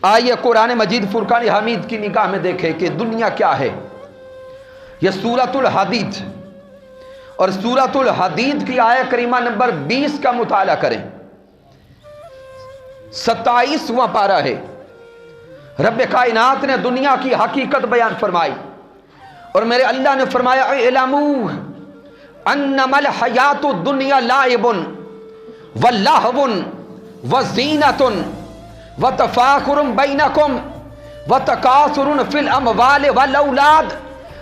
آئیے قرآن مجید فرقان حمید کی نگاہ میں دیکھیں کہ دنیا کیا ہے۔ یہ سورۃ الحدید اور سورۃ الحدید کی آیہ کریمہ نمبر 20 کا مطالعہ کریں، 27واں پارہ ہے۔ رب کائنات نے دنیا کی حقیقت بیان فرمائی اور میرے اللہ نے فرمایا اعلموا انما الحیات الدنیا لعب ولہو وزینۃ وتفاخر بینکم وتکاثر فی الاموال والاولاد۔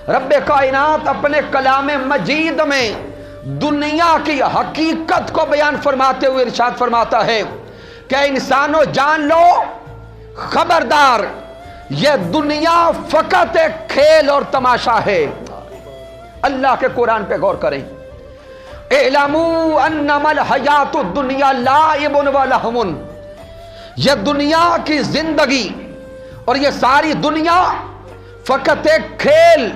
رب کائنات اپنے کلام مجید میں دنیا کی حقیقت کو بیان فرماتے ہوئے ارشاد فرماتا ہے کہ انسانوں جان لو، خبردار، یہ دنیا فقط ایک کھیل اور تماشا ہے۔ اللہ کے قرآن پہ غور کریں، اعلموا انما الحیات الدنیا لعب ولہو، یہ دنیا کی زندگی اور یہ ساری دنیا فقط ایک کھیل،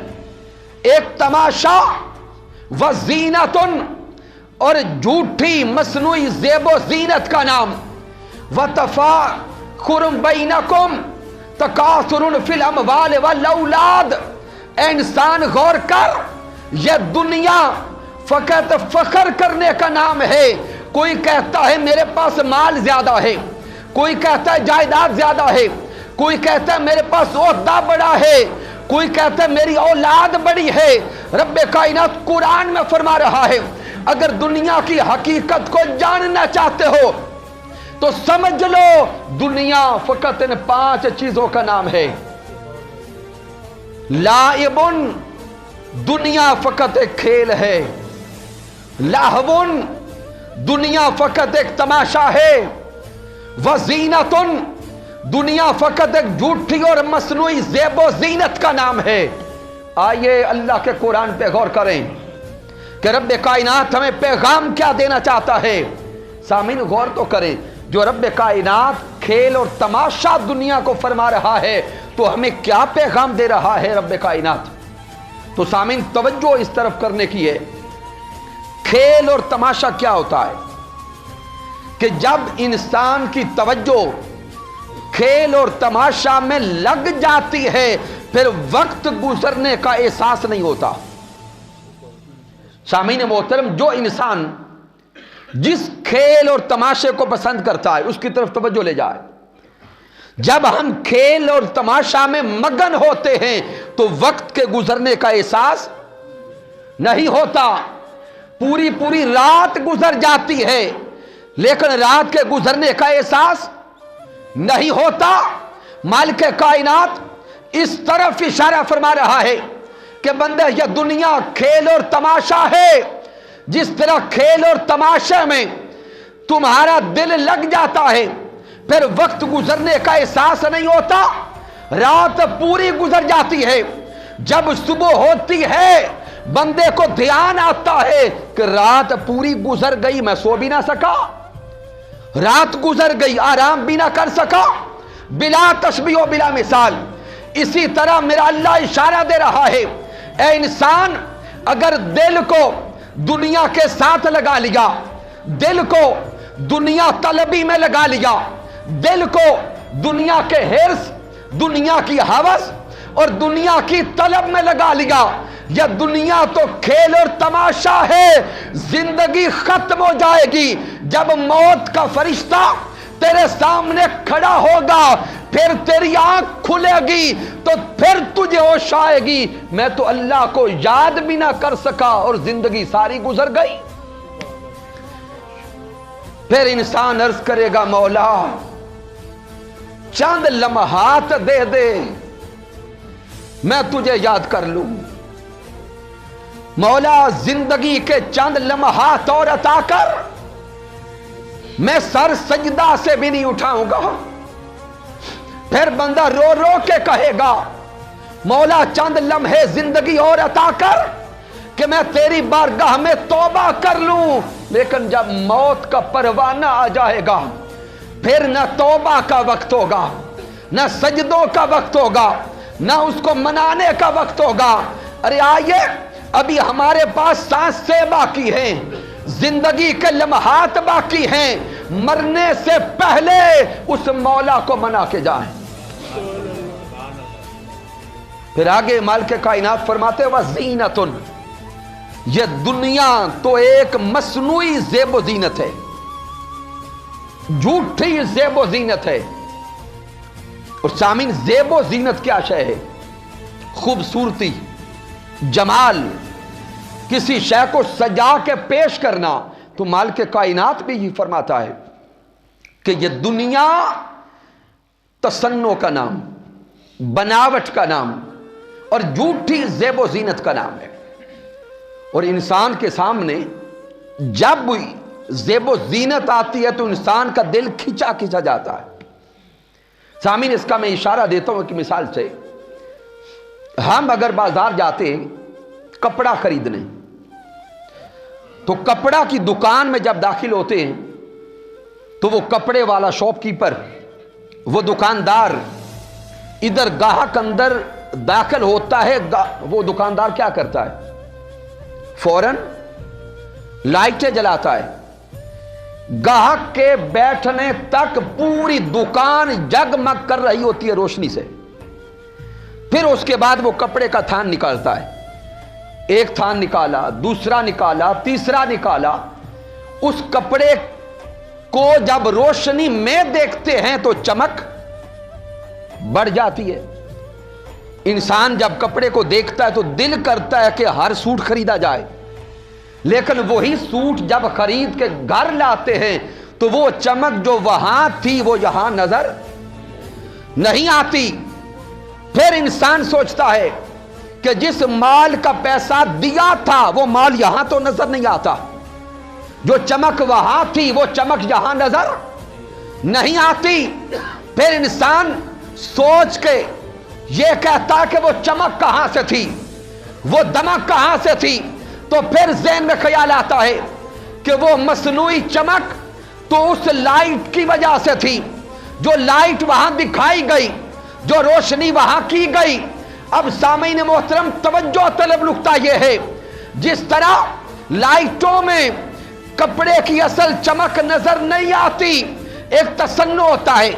ایک تماشا، وزینۃ اور جھوٹی مصنوعی زیب و زینت کا نام، وتفاخر بینکم تکاثر فی الاموال والاولاد۔ اے انسان غور کر، یہ دنیا فقط فخر کرنے کا نام ہے۔ کوئی کہتا ہے میرے پاس مال زیادہ ہے، کوئی کہتا ہے جائیداد زیادہ ہے، کوئی کہتا ہے میرے پاس عہدہ بڑا ہے، کوئی کہتا ہے میری اولاد بڑی ہے۔ رب کائنات قرآن میں فرما رہا ہے اگر دنیا کی حقیقت کو جاننا چاہتے ہو تو سمجھ لو دنیا فقط ان 5 چیزوں کا نام ہے۔ لعب، دنیا فقط ایک کھیل ہے۔ لہو، دنیا فقط ایک تماشا ہے۔ وزینۃ، دنیا فقط ایک جھوٹی اور مصنوعی زیب و زینت کا نام ہے۔ آئیے اللہ کے قرآن پہ غور کریں کہ رب کائنات ہمیں پیغام کیا دینا چاہتا ہے۔ سامعین غور تو کریں، جو رب کائنات کھیل اور تماشا دنیا کو فرما رہا ہے تو ہمیں کیا پیغام دے رہا ہے رب کائنات؟ تو سامعین توجہ اس طرف کرنے کی ہے، کھیل اور تماشا کیا ہوتا ہے کہ جب انسان کی توجہ کھیل اور تماشا میں لگ جاتی ہے پھر وقت گزرنے کا احساس نہیں ہوتا۔ سامعین محترم، جو انسان جس کھیل اور تماشے کو پسند کرتا ہے اس کی طرف توجہ لے جائے۔ جب ہم کھیل اور تماشا میں مگن ہوتے ہیں تو وقت کے گزرنے کا احساس نہیں ہوتا۔ پوری پوری رات گزر جاتی ہے لیکن رات کے گزرنے کا احساس نہیں ہوتا۔ مالک کائنات اس طرف اشارہ فرما رہا ہے کہ بندہ یہ دنیا کھیل اور تماشا ہے، جس طرح کھیل اور تماشے میں تمہارا دل لگ جاتا ہے پھر وقت گزرنے کا احساس نہیں ہوتا، رات پوری گزر جاتی ہے، جب صبح ہوتی ہے بندے کو دھیان آتا ہے کہ رات پوری گزر گئی، میں سو بھی نہ سکا، رات گزر گئی، آرام بھی نہ کر سکا، بلا تشبیہ و بلا مثال۔ اسی طرح میرا اللہ اشارہ دے رہا ہے، اے انسان اگر دل کو دنیا کے ساتھ لگا لیا، دل کو دنیا طلبی میں لگا لیا، دل کو دنیا کے حرص، دنیا کی ہوس اور دنیا کی طلب میں لگا لیا، یہ دنیا تو کھیل اور تماشا ہے، زندگی ختم ہو جائے گی۔ جب موت کا فرشتہ تیرے سامنے کھڑا ہوگا پھر تیری آنکھ کھلے گی تو پھر تجھے ہوش آئے گی میں تو اللہ کو یاد بھی نہ کر سکا اور زندگی ساری گزر گئی۔ پھر انسان عرض کرے گا مولا چند لمحات دے دے میں تجھے یاد کر لوں، مولا زندگی کے چند لمحات اور عطا کر، میں سر سجدہ سے بھی نہیں اٹھاؤں گا۔ پھر بندہ رو رو کے کہے گا مولا چند لمحے زندگی اور عطا کر کہ میں تیری بارگاہ میں توبہ کر لوں، لیکن جب موت کا پروانہ آ جائے گا پھر نہ توبہ کا وقت ہوگا، نہ سجدوں کا وقت ہوگا، نہ اس کو منانے کا وقت ہوگا۔ ارے آئیے ابھی ہمارے پاس سانسیں باقی ہیں، زندگی کے لمحات باقی ہیں، مرنے سے پہلے اس مولا کو منا کے جائیں۔ پھر آگے مالک کائنات فرماتے وزینتن، یہ دنیا تو ایک مصنوعی زیب و زینت ہے، جھوٹی زیب و زینت ہے۔ اور سامعین، زیب و زینت کیا شے ہے؟ خوبصورتی، جمال، کسی شے کو سجا کے پیش کرنا۔ تو مالک کائنات بھی یہ فرماتا ہے کہ یہ دنیا تصنع کا نام، بناوٹ کا نام اور جھوٹی زیب و زینت کا نام ہے۔ اور انسان کے سامنے جب زیب و زینت آتی ہے تو انسان کا دل کھچا کھچا جاتا ہے۔ سامعین، اس کا میں اشارہ دیتا ہوں کہ مثال سے ہم اگر بازار جاتے کپڑا خریدنے تو کپڑا کی دکان میں جب داخل ہوتے ہیں تو وہ کپڑے والا شاپ کیپر، وہ دکاندار، ادھر گاہک اندر داخل ہوتا ہے، وہ دکاندار کیا کرتا ہے؟ فوراً لائٹیں جلاتا ہے، گاہک کے بیٹھنے تک پوری دکان جگمگ کر رہی ہوتی ہے روشنی سے۔ پھر اس کے بعد وہ کپڑے کا تھان نکالتا ہے، ایک تھان نکالا، دوسرا نکالا، تیسرا نکالا۔ اس کپڑے کو جب روشنی میں دیکھتے ہیں تو چمک بڑھ جاتی ہے۔ انسان جب کپڑے کو دیکھتا ہے تو دل کرتا ہے کہ ہر سوٹ خریدا جائے، لیکن وہی سوٹ جب خرید کے گھر لاتے ہیں تو وہ چمک جو وہاں تھی وہ یہاں نظر نہیں آتی۔ پھر انسان سوچتا ہے کہ جس مال کا پیسہ دیا تھا وہ مال یہاں تو نظر نہیں آتا، جو چمک وہاں تھی وہ چمک یہاں نظر نہیں آتی۔ پھر انسان سوچ کے یہ کہتا ہے کہ وہ چمک کہاں سے تھی، وہ دمک کہاں سے تھی، تو پھر ذہن میں خیال آتا ہے کہ وہ مصنوعی چمک تو اس لائٹ کی وجہ سے تھی، جو لائٹ وہاں دکھائی گئی، جو روشنی وہاں کی گئی۔ اب سامعین محترم توجہ طلب نکتہ یہ ہے، جس طرح لائٹوں میں کپڑے کی اصل چمک نظر نہیں آتی، ایک تصنع ہوتا ہے،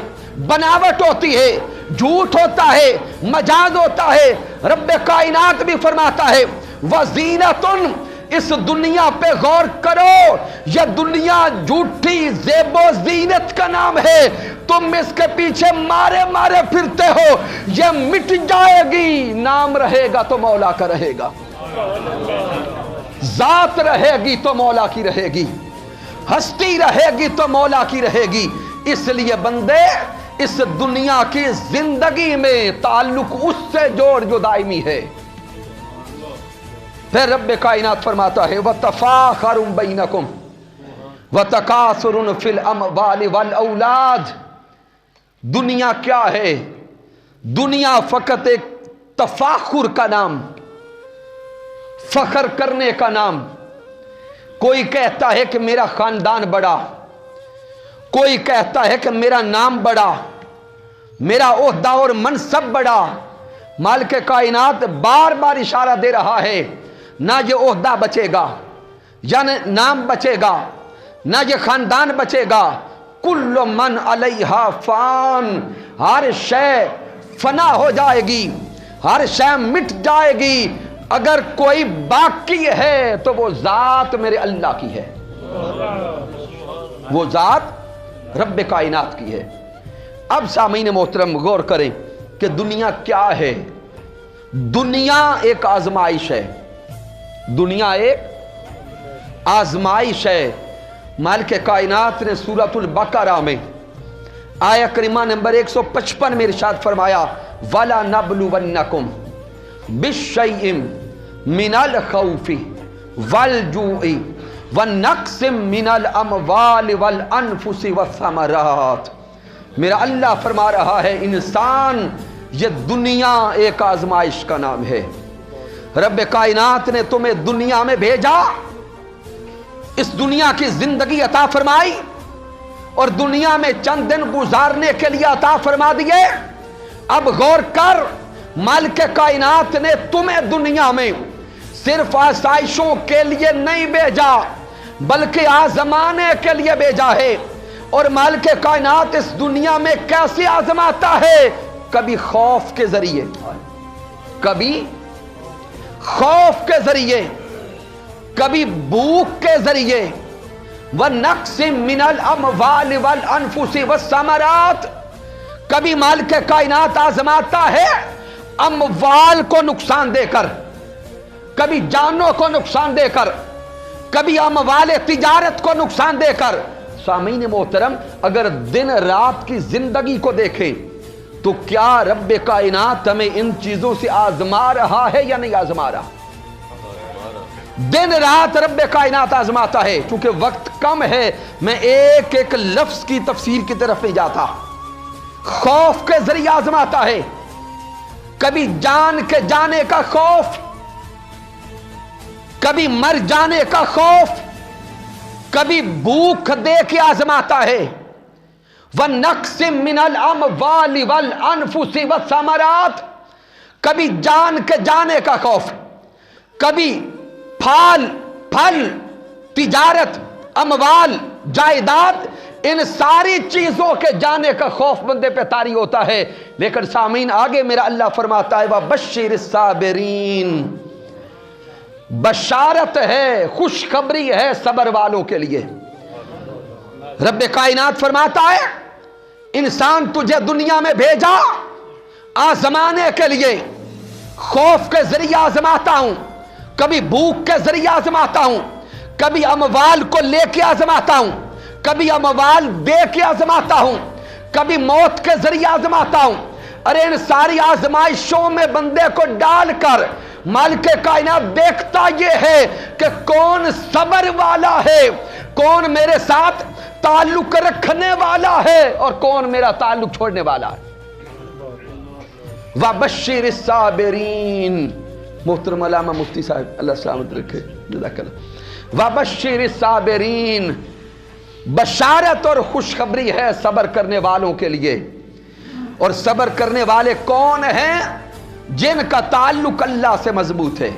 بناوٹ ہوتی ہے، جھوٹ ہوتا ہے، مجاز ہوتا ہے۔ رب کائنات بھی فرماتا ہے وزینتن، اس دنیا پہ غور کرو، یہ دنیا جھوٹی زیب و زینت کا نام ہے، تم اس کے پیچھے مارے مارے پھرتے ہو، یہ مٹ جائے گی، نام رہے گا تو مولا کا رہے گا، ذات رہے گی تو مولا کی رہے گی، ہستی رہے گی تو مولا کی رہے گی۔ اس لیے بندے اس دنیا کی زندگی میں تعلق اس سے جوڑ جو دائمی ہے۔ پھر رب کائنات فرماتا ہے وَتَفَاخَرٌ بَيْنَكُمْ وَتَكَاثُرٌ فِي الْأَمْوَالِ وَالْأَوْلَادِ۔ دنیا کیا ہے؟ دنیا فقط ایک تفاخر کا نام، فخر کرنے کا نام۔ کوئی کہتا ہے کہ میرا خاندان بڑا، کوئی کہتا ہے کہ میرا نام بڑا، میرا عہدہ اور منصب بڑا۔ مالک کائنات بار بار اشارہ دے رہا ہے، نہ یہ عہدہ بچے گا، یا نام بچے گا، نہ یہ خاندان بچے گا۔ کل من علیہا فان، ہر شے فنا ہو جائے گی، ہر شے مٹ جائے گی، اگر کوئی باقی ہے تو وہ ذات میرے اللہ کی ہے، وہ ذات رب کائنات کی ہے۔ اب سامعین محترم غور کریں کہ دنیا کیا ہے۔ دنیا ایک آزمائش ہے، دنیا ایک آزمائش ہے۔ مالک کائنات نے سورۃ البقرہ میں آیہ کریمہ نمبر 155 میں ارشاد فرمایا وَلَنَبْلُوَنَّكُمْ بِالشَّيْءٍ مِنَ الْخَوْفِ وَالْجُوعِ وَنَقْصٍ مِنَ الْأَمْوَالِ وَالْأَنفُسِ وَالثَّمَرَاتِ۔ میرا اللہ فرما رہا ہے انسان، یہ دنیا ایک آزمائش کا نام ہے۔ رب کائنات نے تمہیں دنیا میں بھیجا، اس دنیا کی زندگی عطا فرمائی اور دنیا میں چند دن گزارنے کے لیے عطا فرما دیے۔ اب غور کر، مالک کائنات نے تمہیں دنیا میں صرف آسائشوں کے لیے نہیں بھیجا بلکہ آزمانے کے لیے بھیجا ہے۔ اور مالک کائنات اس دنیا میں کیسے آزماتا ہے؟ کبھی خوف کے ذریعے، کبھی خوف کے ذریعے، کبھی بھوک کے ذریعے، وَنَقْصٍ مِّنَ الْأَمْوَالِ وَالْأَنفُسِ وَالثَّمَرَاتِ، کبھی مالک کائنات آزماتا ہے اموال کو نقصان دے کر، کبھی جانوں کو نقصان دے کر، کبھی اموال تجارت کو نقصان دے کر۔ سامعین محترم، اگر دن رات کی زندگی کو دیکھیں تو کیا رب کائنات ہمیں ان چیزوں سے آزما رہا ہے یا نہیں آزما رہا؟ دن رات رب کائنات آزماتا ہے۔ چونکہ وقت کم ہے میں ایک ایک لفظ کی تفسیر کی طرف نہیں جاتا۔ خوف کے ذریعے آزماتا ہے، کبھی جان کے جانے کا خوف، کبھی مر جانے کا خوف، کبھی بھوک دے کے آزماتا ہے۔ وَنَقْصٍ مِّنَ الْأَمْوَالِ وَالْأَنفُسِ وَالثَّمَرَاتِ، کبھی جان کے جانے کا خوف، کبھی پھل تجارت، اموال، جائیداد، ان ساری چیزوں کے جانے کا خوف بندے پہ طاری ہوتا ہے۔ لیکن سامعین آگے میرا اللہ فرماتا ہے وَبَشِّرِ الصَّابِرِينَ، بشارت ہے، خوشخبری ہے صبر والوں کے لیے۔ رب کائنات فرماتا ہے انسان تجھے دنیا میں بھیجا آزمانے کے لیے، خوف کے ذریعے آزماتا ہوں، کبھی بھوک کے ذریعے آزماتا ہوں، کبھی اموال کو لے کے آزماتا ہوں، کبھی اموال دے کے آزماتا ہوں، کبھی موت کے ذریعے آزماتا ہوں۔ ارے ان ساری آزمائشوں میں بندے کو ڈال کر مالک کائنات دیکھتا یہ ہے کہ کون صبر والا ہے، کون میرے ساتھ تعلق رکھنے والا ہے اور کون میرا تعلق چھوڑنے والا ہے۔ وَبَشِّرِ الصَّابِرِينَ، محترم علامہ مفتی صاحب اللہ سلامت رکھے، جزاک اللہ۔ وَبَشِّرِ الصَّابِرِينَ، بشارت اور خوشخبری ہے صبر کرنے والوں کے لیے۔ اور صبر کرنے والے کون ہیں؟ جن کا تعلق اللہ سے مضبوط ہے۔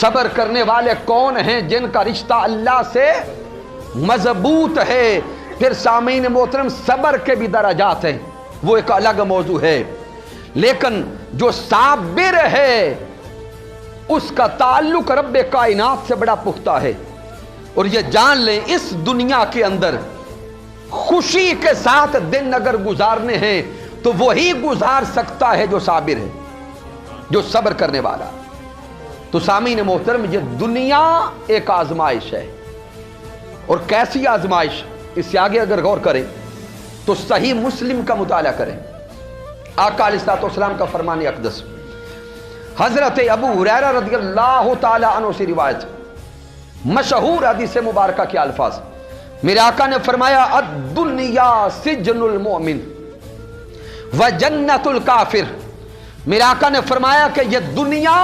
صبر کرنے والے کون ہیں؟ جن کا رشتہ اللہ سے مضبوط ہے۔ پھر سامعین محترم صبر کے بھی درجات ہیں، وہ ایک الگ موضوع ہے، لیکن جو صابر ہے اس کا تعلق رب کائنات سے بڑا پختہ ہے۔ اور یہ جان لیں اس دنیا کے اندر خوشی کے ساتھ دن اگر گزارنے ہیں تو وہی گزار سکتا ہے جو صابر ہے، جو صبر کرنے والا۔ تو سامعین محترم یہ دنیا ایک آزمائش ہے، اور کیسی آزمائش؟ اس سے آگے اگر غور کریں تو صحیح مسلم کا مطالعہ کریں، آقا علیہ الصلوۃ والسلام کا فرمان اقدس، حضرت ابو ہریرہ رضی اللہ تعالی عنہ سے روایت، مشہور حدیث مبارکہ کے الفاظ، میرے آقا نے فرمایا الدنیا سجن المؤمن وجنت الکافر۔ میرے آقا نے فرمایا کہ یہ دنیا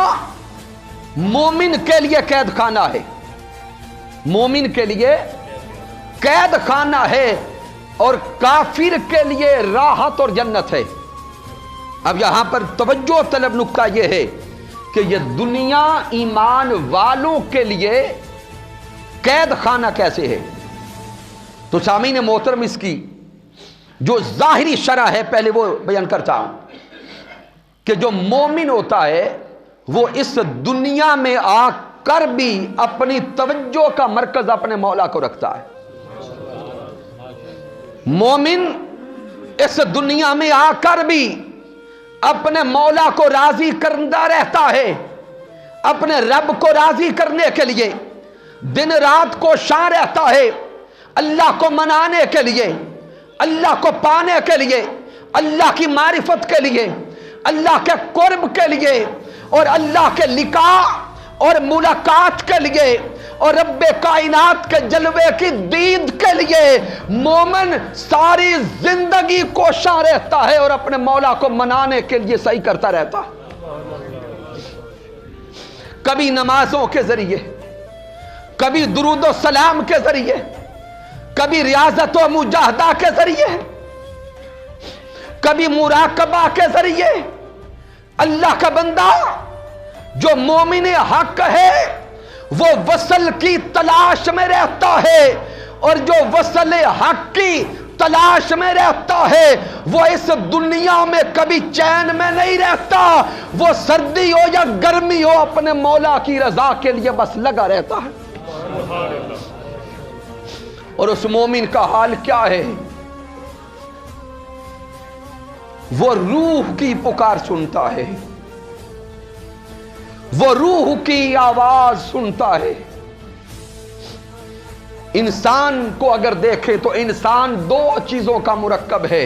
مومن کے لیے قید خانہ ہے، مومن کے لیے قید خانہ ہے، اور کافر کے لیے راحت اور جنت ہے۔ اب یہاں پر توجہ طلب نقطہ یہ ہے کہ یہ دنیا ایمان والوں کے لیے قید خانہ کیسے ہے؟ تو سامعین محترم اس کی جو ظاہری شرح ہے پہلے وہ بیان کرتا ہوں کہ جو مومن ہوتا ہے وہ اس دنیا میں آ کر بھی اپنی توجہ کا مرکز اپنے مولا کو رکھتا ہے۔ مومن اس دنیا میں آ کر بھی اپنے مولا کو راضی کرتا رہتا ہے، اپنے رب کو راضی کرنے کے لیے دن رات کوشاں رہتا ہے، اللہ کو منانے کے لیے، اللہ کو پانے کے لیے، اللہ کی معرفت کے لیے، اللہ کے قرب کے لیے، اور اللہ کے لقاء اور ملاقات کے لیے، اور رب کائنات کے جلوے کی دید کے لیے مومن ساری زندگی کوشاں رہتا ہے اور اپنے مولا کو منانے کے لیے صحیح کرتا رہتا ہے۔ کبھی نمازوں کے ذریعے، کبھی درود و سلام کے ذریعے، کبھی ریاضت و مجاہدہ کے ذریعے، کبھی مراقبہ کے ذریعے۔ اللہ کا بندہ جو مومن حق ہے وہ وصل کی تلاش میں رہتا ہے، اور جو وصل حق کی تلاش میں رہتا ہے وہ اس دنیا میں کبھی چین میں نہیں رہتا، وہ سردی ہو یا گرمی ہو اپنے مولا کی رضا کے لیے بس لگا رہتا ہے۔ اور اس مومن کا حال کیا ہے؟ وہ روح کی پکار سنتا ہے، وہ روح کی آواز سنتا ہے۔ انسان کو اگر دیکھے تو انسان دو چیزوں کا مرکب ہے،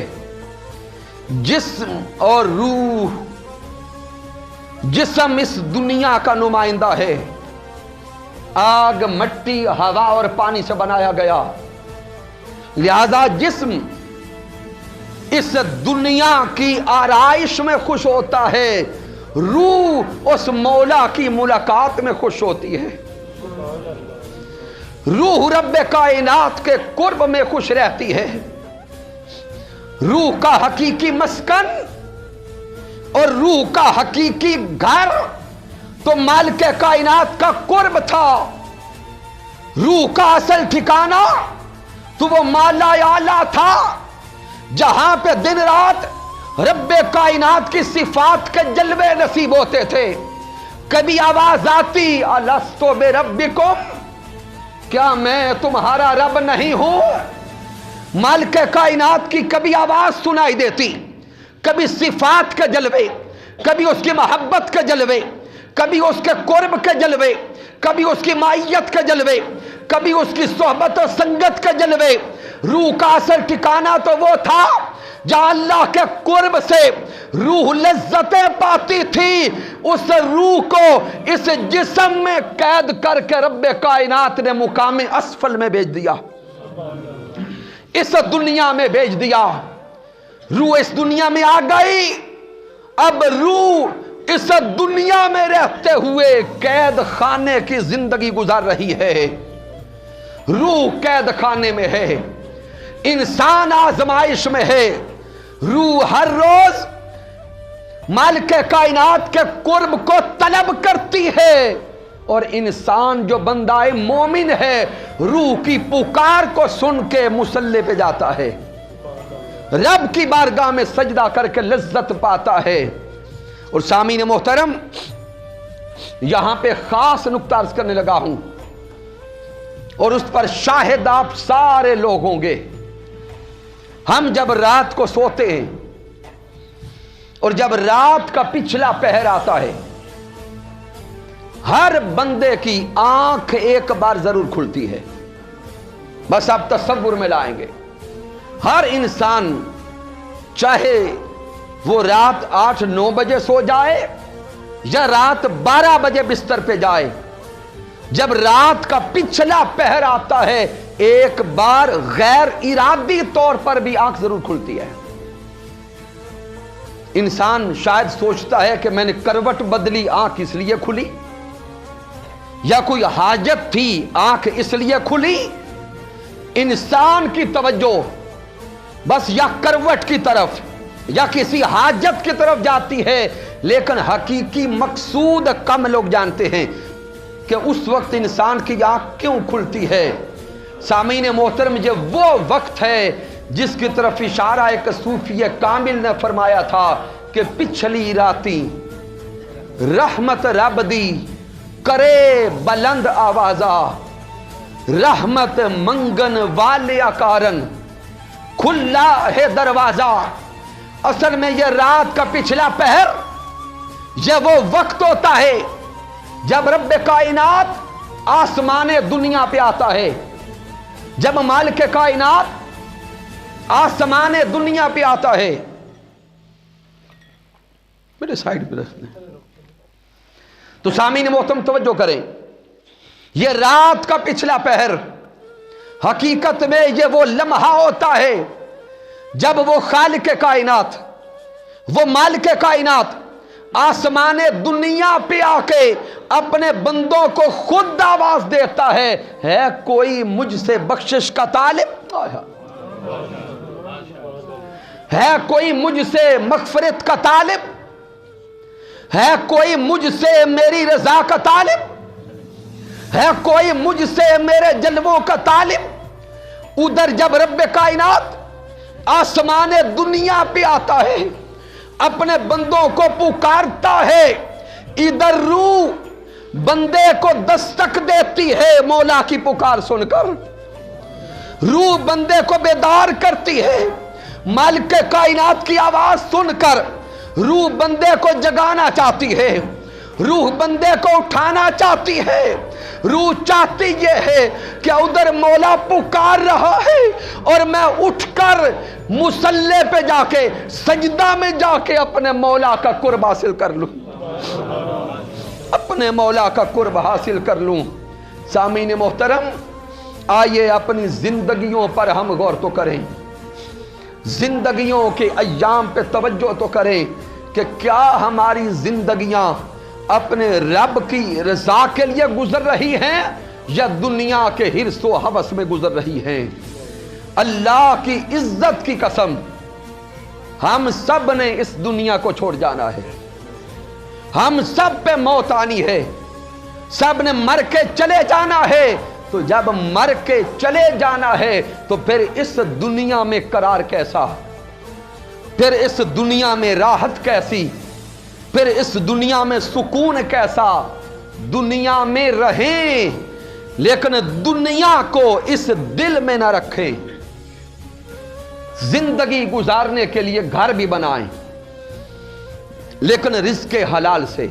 جسم اور روح۔ جسم اس دنیا کا نمائندہ ہے، آگ، مٹی، ہوا اور پانی سے بنایا گیا، لہذا جسم اس دنیا کی آرائش میں خوش ہوتا ہے، روح اس مولا کی ملاقات میں خوش ہوتی ہے۔ روح رب کائنات کے قرب میں خوش رہتی ہے۔ روح کا حقیقی مسکن اور روح کا حقیقی گھر تو مالک کائنات کا قرب تھا۔ روح کا اصل ٹھکانہ تو وہ مالا اعلیٰ تھا، جہاں پہ دن رات رب کائنات کی صفات کے جلوے نصیب ہوتے تھے۔ کبھی آواز آتی الستُ بربکم، کیا میں تمہارا رب نہیں ہوں؟ مالک کائنات کی کبھی آواز سنائی دیتی، کبھی صفات کے جلوے، کبھی اس کی محبت کے جلوے، کبھی اس کے قرب کے جلوے، کبھی اس کی معیت کے جلوے، کبھی اس کی صحبت و سنگت کے جلوے۔ روح کا اصل ٹھکانہ تو وہ تھا جہاں اللہ کے قرب سے روح لذتیں پاتی تھی، اس روح کو اس جسم میں قید کر کے رب کائنات نے مقام اسفل میں بھیج دیا، اس دنیا میں بھیج دیا۔ روح اس دنیا میں آ گئی، اب روح اس دنیا میں رہتے ہوئے قید خانے کی زندگی گزار رہی ہے۔ روح قید خانے میں ہے، انسان آزمائش میں ہے۔ روح ہر روز مالک کائنات کے قرب کو طلب کرتی ہے، اور انسان جو بندہ مومن ہے روح کی پکار کو سن کے مصلی پہ جاتا ہے، رب کی بارگاہ میں سجدہ کر کے لذت پاتا ہے۔ اور سامعین محترم، یہاں پہ خاص نکتہ عرض کرنے لگا ہوں، اور اس پر شاہد آپ سارے لوگ ہوں گے۔ ہم جب رات کو سوتے ہیں اور جب رات کا پچھلا پہر آتا ہے، ہر بندے کی آنکھ ایک بار ضرور کھلتی ہے۔ بس آپ تصور میں لائیں گے، ہر انسان چاہے وہ رات 8-9 بجے سو جائے یا رات 12 بجے بستر پہ جائے، جب رات کا پچھلا پہر آتا ہے ایک بار غیر ارادی طور پر بھی آنکھ ضرور کھلتی ہے۔ انسان شاید سوچتا ہے کہ میں نے کروٹ بدلی آنکھ اس لیے کھلی، یا کوئی حاجت تھی آنکھ اس لیے کھلی۔ انسان کی توجہ بس یا کروٹ کی طرف یا کسی حاجت کی طرف جاتی ہے، لیکن حقیقی مقصود کم لوگ جانتے ہیں کہ اس وقت انسان کی آنکھ کیوں کھلتی ہے۔ سامعین محترم، یہ وہ وقت ہے جس کی طرف اشارہ ایک صوفی کامل نے فرمایا تھا کہ پچھلی راتی رحمت رب دی کرے بلند آوازہ، رحمت منگن والے کارن کھلا ہے دروازہ۔ اصل میں یہ رات کا پچھلا پہر یہ وہ وقت ہوتا ہے جب رب کائنات آسمان دنیا پہ آتا ہے، جب مالک کائنات آسمان دنیا پہ آتا ہے۔ میرے سائیڈ پہ رکھتے ہیں تو سامعین محترم توجہ کریں، یہ رات کا پچھلا پہر حقیقت میں یہ وہ لمحہ ہوتا ہے جب وہ خالق کائنات، وہ مالک کائنات آسمان دنیا پہ آ کے اپنے بندوں کو خود آواز دیتا ہے کوئی مجھ سے بخشش کا طالب، ہے کوئی مجھ سے مغفرت کا طالب، ہے کوئی مجھ سے میری رضا کا طالب، ہے کوئی مجھ سے میرے جلووں کا طالب۔ ادھر جب رب کائنات آسمان دنیا پہ آتا ہے، اپنے بندوں کو پکارتا ہے، ادھر روح بندے کو دستک دیتی ہے مولا کی پکار سن کر، روح بندے کو بیدار کرتی ہے مالک کائنات کی آواز سن کر، روح بندے کو جگانا چاہتی ہے، روح بندے کو اٹھانا چاہتی ہے، روح چاہتی یہ ہے کہ ادھر مولا پکار رہا ہے اور میں اٹھ کر مصلی پہ جا کے سجدہ میں جا کے اپنے مولا کا قرب حاصل کر لوں، اپنے مولا کا قرب حاصل کر لوں۔ سامعین محترم، آئیے اپنی زندگیوں پر ہم غور تو کریں، زندگیوں کے ایام پہ توجہ تو کریں کہ کیا ہماری زندگیاں اپنے رب کی رضا کے لیے گزر رہی ہیں یا دنیا کے حرص و ہوس میں گزر رہی ہیں۔ اللہ کی عزت کی قسم، ہم سب نے اس دنیا کو چھوڑ جانا ہے، ہم سب پہ موت آنی ہے، سب نے مر کے چلے جانا ہے۔ تو جب مر کے چلے جانا ہے تو پھر اس دنیا میں قرار کیسا، پھر اس دنیا میں راحت کیسی، پھر اس دنیا میں سکون کیسا۔ دنیا میں رہیں لیکن دنیا کو اس دل میں نہ رکھیں، زندگی گزارنے کے لیے گھر بھی بنائیں لیکن رزق حلال سے،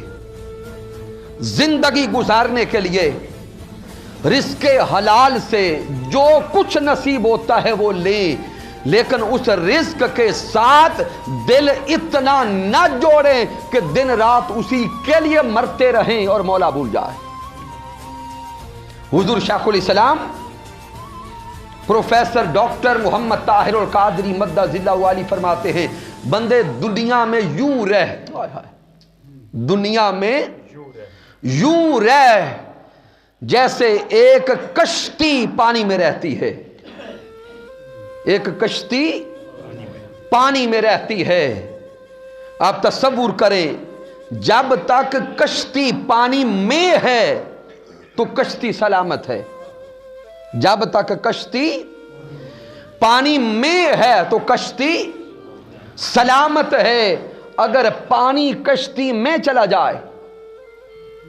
زندگی گزارنے کے لیے رزق حلال سے جو کچھ نصیب ہوتا ہے وہ لیں، لیکن اس رزق کے ساتھ دل اتنا نہ جوڑیں کہ دن رات اسی کے لیے مرتے رہیں اور مولا بھول جائے۔ حضور شیخ الاسلام پروفیسر ڈاکٹر محمد طاہر القادری مدہ ذلہ والی فرماتے ہیں، بندے دنیا میں یوں رہ، دنیا میں یوں رہ جیسے ایک کشتی پانی میں رہتی ہے، ایک کشتی پانی میں رہتی ہے۔ آپ تصور کریں، جب تک کشتی پانی میں ہے تو کشتی سلامت ہے، جب تک کشتی پانی میں ہے تو کشتی سلامت ہے۔ اگر پانی کشتی میں چلا جائے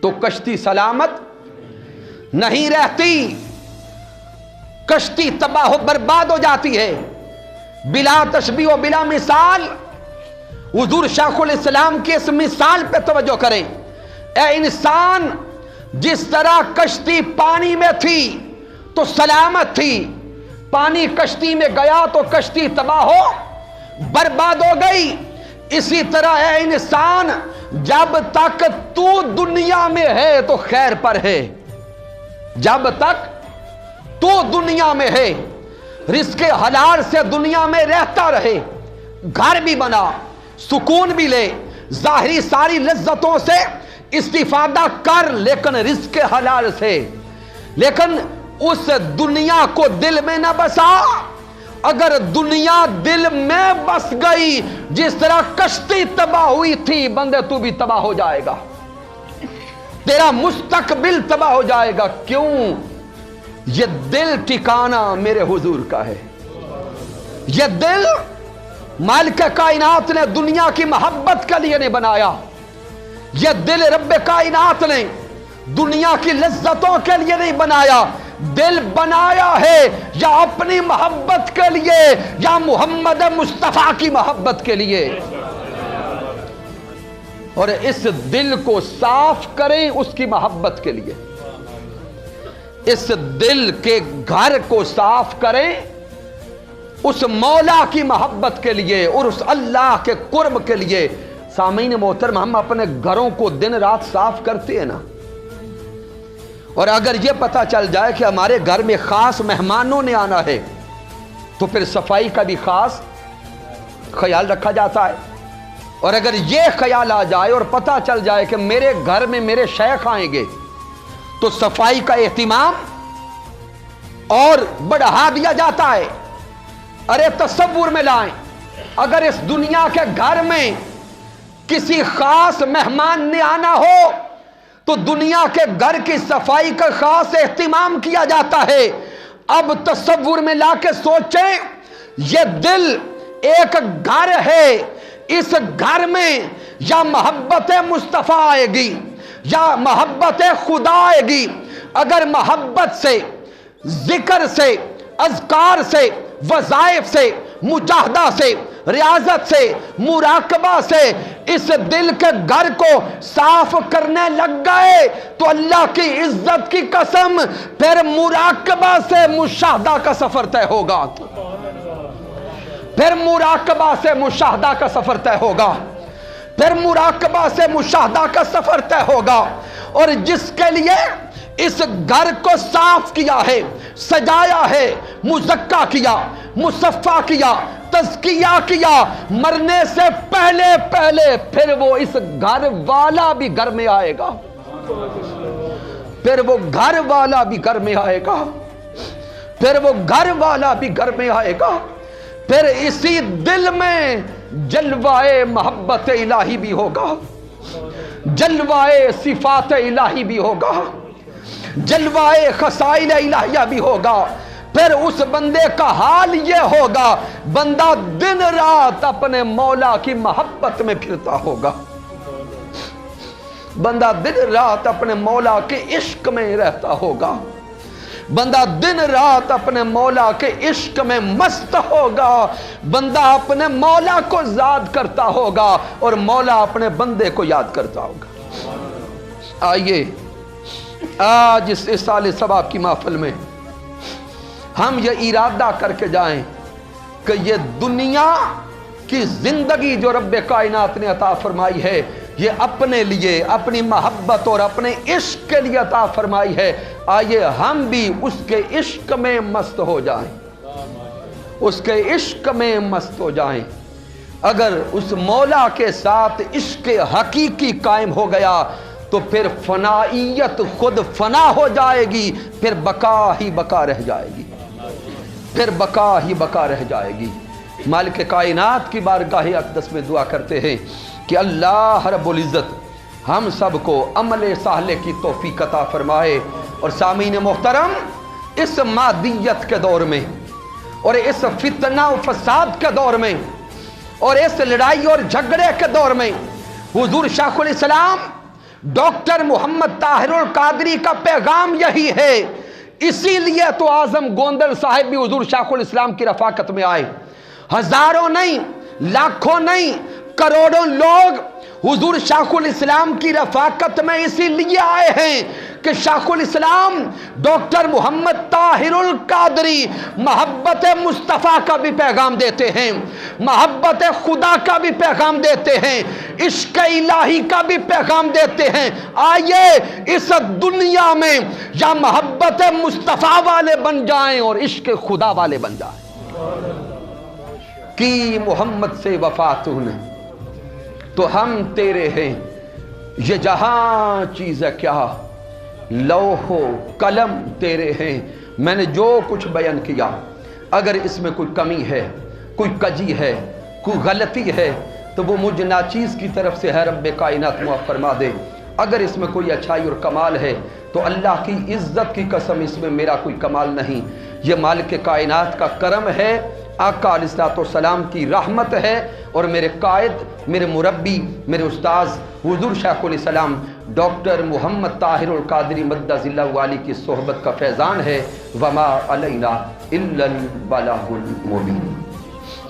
تو کشتی سلامت نہیں رہتی، کشتی تباہ و برباد ہو جاتی ہے۔ بلا تشبیہ و بلا مثال حضور شیخ الاسلام کی اس مثال پہ توجہ کریں۔ اے انسان، جس طرح کشتی پانی میں تھی تو سلامت تھی، پانی کشتی میں گیا تو کشتی تباہ ہو برباد ہو گئی، اسی طرح اے انسان جب تک تو دنیا میں ہے تو خیر پر ہے، جب تک تو دنیا میں ہے رزق حلال سے دنیا میں رہتا رہے، گھر بھی بنا، سکون بھی لے، ظاہری ساری لذتوں سے استفادہ کر، لیکن رزق حلال سے، لیکن اس دنیا کو دل میں نہ بسا۔ اگر دنیا دل میں بس گئی، جس طرح کشتی تباہ ہوئی تھی، بندے تو بھی تباہ ہو جائے گا، تیرا مستقبل تباہ ہو جائے گا۔ کیوں؟ یہ دل ٹھکانہ میرے حضور کا ہے، یہ دل مالک کائنات نے دنیا کی محبت کے لیے نہیں بنایا، یہ دل رب کائنات نے دنیا کی لذتوں کے لیے نہیں بنایا، دل بنایا ہے یا اپنی محبت کے لیے یا محمد مصطفیٰ کی محبت کے لیے۔ اور اس دل کو صاف کریں اس کی محبت کے لیے، اس دل کے گھر کو صاف کریں اس مولا کی محبت کے لیے اور اس اللہ کے قرب کے لیے۔ سامعین محترم، ہم اپنے گھروں کو دن رات صاف کرتے ہیں نا، اور اگر یہ پتہ چل جائے کہ ہمارے گھر میں خاص مہمانوں نے آنا ہے تو پھر صفائی کا بھی خاص خیال رکھا جاتا ہے، اور اگر یہ خیال آ جائے اور پتہ چل جائے کہ میرے گھر میں میرے شیخ آئیں گے تو صفائی کا اہتمام اور بڑھا دیا جاتا ہے۔ ارے تصور میں لائیں، اگر اس دنیا کے گھر میں کسی خاص مہمان نے آنا ہو تو دنیا کے گھر کی صفائی کا خاص اہتمام کیا جاتا ہے۔ اب تصور میں لا کے سوچیں، یہ دل ایک گھر ہے، اس گھر میں یا محبت مصطفیٰ آئے گی یا محبت خدا آئے گی۔ اگر محبت سے، ذکر سے، اذکار سے، وظائف سے، مجاہدہ سے، ریاضت سے، مراقبہ سے اس دل کے گھر کو صاف کرنے لگ گئے تو اللہ کی عزت کی قسم پھر مراقبہ سے مشاہدہ کا سفر طے ہوگا، پھر مراقبہ سے مشاہدہ کا سفر طے ہوگا، پھر مراقبہ سے مشاہدہ کا سفر طے ہوگا۔ اور جس کے لیے اس گھر کو صاف کیا ہے، سجایا ہے، مزکا کیا، مصفا کیا، تزکیہ کیا، مرنے سے پہلے پھر وہ اس گھر والا بھی گھر میں آئے گا، پھر وہ گھر والا بھی گھر میں آئے گا، پھر وہ گھر والا بھی گھر میں آئے گا، پھر اسی دل میں جلوائے محبت الہی بھی ہوگا، جلوائے صفات الہی بھی ہوگا، جلوائے خصائل الہیہ بھی ہوگا۔ پھر اس بندے کا حال یہ ہوگا، بندہ دن رات اپنے مولا کی محبت میں پھرتا ہوگا، بندہ دن رات اپنے مولا کے عشق میں رہتا ہوگا، بندہ دن رات اپنے مولا کے عشق میں مست ہوگا، بندہ اپنے مولا کو یاد کرتا ہوگا اور مولا اپنے بندے کو یاد کرتا ہوگا۔ آئیے آج اس سال ثواب کی محفل میں ہم یہ ارادہ کر کے جائیں کہ یہ دنیا کی زندگی جو رب کائنات نے عطا فرمائی ہے یہ اپنے لیے، اپنی محبت اور اپنے عشق کے لیے عطا فرمائی ہے، آئیے ہم بھی اس کے عشق میں مست ہو جائیں، اس کے عشق میں مست ہو جائیں۔ اگر اس مولا کے ساتھ عشق حقیقی قائم ہو گیا تو پھر فنائیت خود فنا ہو جائے گی، پھر بقا ہی بقا رہ جائے گی، پھر بقا ہی بقا رہ جائے گی۔ مالک کائنات کی بارگاہ اقدس میں دعا کرتے ہیں کہ اللہ رب العزت ہم سب کو عمل صالح کی توفیق عطا فرمائے۔ اور سامعین محترم، اس مادیت کے دور میں اور اس فتنہ و فساد کے دور میں اور اس لڑائی اور جھگڑے کے دور میں حضور شیخ الاسلام ڈاکٹر محمد طاہر القادری کا پیغام یہی ہے۔ اسی لیے تو اعظم گوندل صاحب بھی حضور شیخ الاسلام کی رفاقت میں آئے، ہزاروں نہیں، لاکھوں نہیں، کروڑوں لوگ حضور شیخ الاسلام کی رفاقت میں اسی لیے آئے ہیں کہ شیخ الاسلام ڈاکٹر محمد طاہر القادری محبت مصطفیٰ کا بھی پیغام دیتے ہیں، محبت خدا کا بھی پیغام دیتے ہیں، عشق الہی کا بھی پیغام دیتے ہیں۔ آئیے اس دنیا میں یا محبت مصطفیٰ والے بن جائیں اور عشق خدا والے بن جائیں۔ کی محمد سے وفات نے تو ہم تیرے ہیں، یہ جہاں چیز ہے کیا، لوح و قلم تیرے ہیں۔ میں نے جو کچھ بیان کیا اگر اس میں کوئی کمی ہے، کوئی کجی ہے، کوئی غلطی ہے تو وہ مجھ ناچیز کی طرف سے ہے، رب کائنات معاف فرما دے۔ اگر اس میں کوئی اچھائی اور کمال ہے تو اللہ کی عزت کی قسم اس میں میرا کوئی کمال نہیں، یہ مالک کائنات کا کرم ہے، آقا علیہ الصلوۃ والسلام کی رحمت ہے، اور میرے قائد، میرے مربی، میرے استاذ حضور شیخ الاسلام ڈاکٹر محمد طاہر القادری مدد ذلہ والی کی صحبت کا فیضان ہے۔ وما علینا الا البلاغ المبین۔